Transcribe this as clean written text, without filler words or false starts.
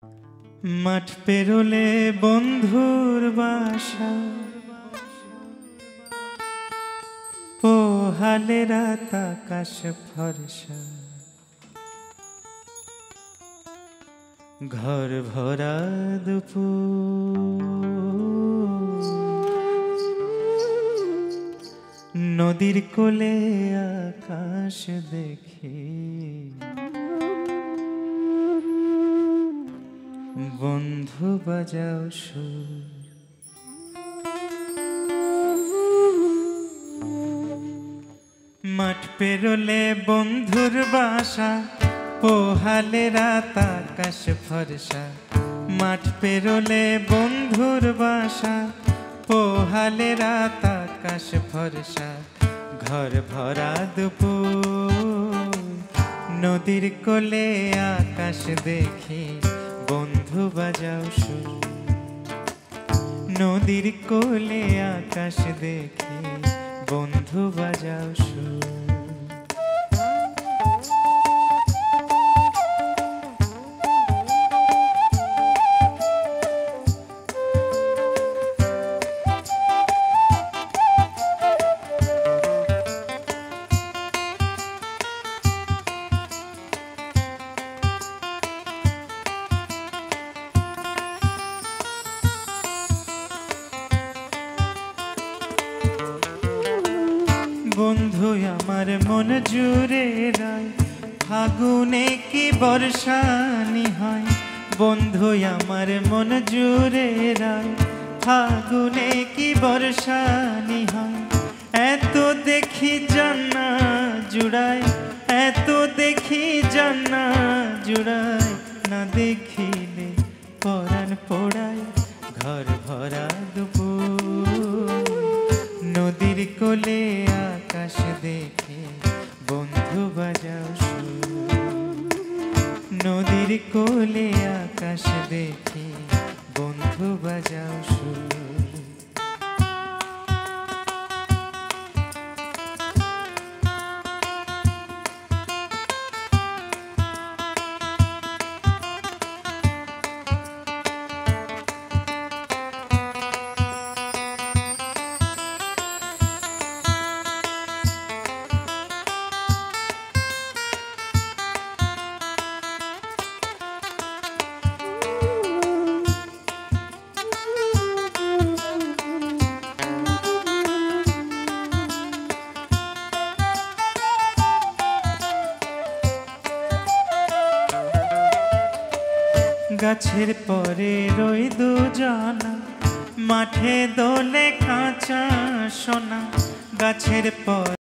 মাঠ পেরোলে বন্ধুর বাসা, পোহালে রাত আকাশ ফর্সা, ঘর ভরা দুপুর, নদীর কোলে আকাশ দেখি, বন্ধু বাজাও সুর। মাঠ পেরোলে বন্ধুর বাসা, পোহালে রাত আকাশ ফর্সা। মাঠ পেরোলে বন্ধুর বাসা, পোহালে রাত আকাশ ফর্সা, ঘর ভরা দুপুর, নদীর কোলে আকাশ দেখি, বন্ধু বাজাও সুর। নদীর কোলে আকাশ দেখি, বন্ধু বাজাও সুর। বন্ধু আমার মন জুড়ে রায়, ফাগুনে কি বর্ষানি হয়। বন্ধু আমার মন জুড়ে রায়, ফাগুনে কি বর্ষানি হয়। এত দেখি জান্না জুড়ায়, এত দেখি জান্না জুড়ায়, না দেখিলে পরাণ পোড়ায়, ঘর ভরা দুপুর, নদীর কোলে আকাশ দেখে, বন্ধু বাজাও সুর। নদীর কোলে আকাশ দেখে, বন্ধু বাজাও সুর। গাছের পরে রই দুজনা, মাঠে দোলে কাঁচা সোনা। গাছের পর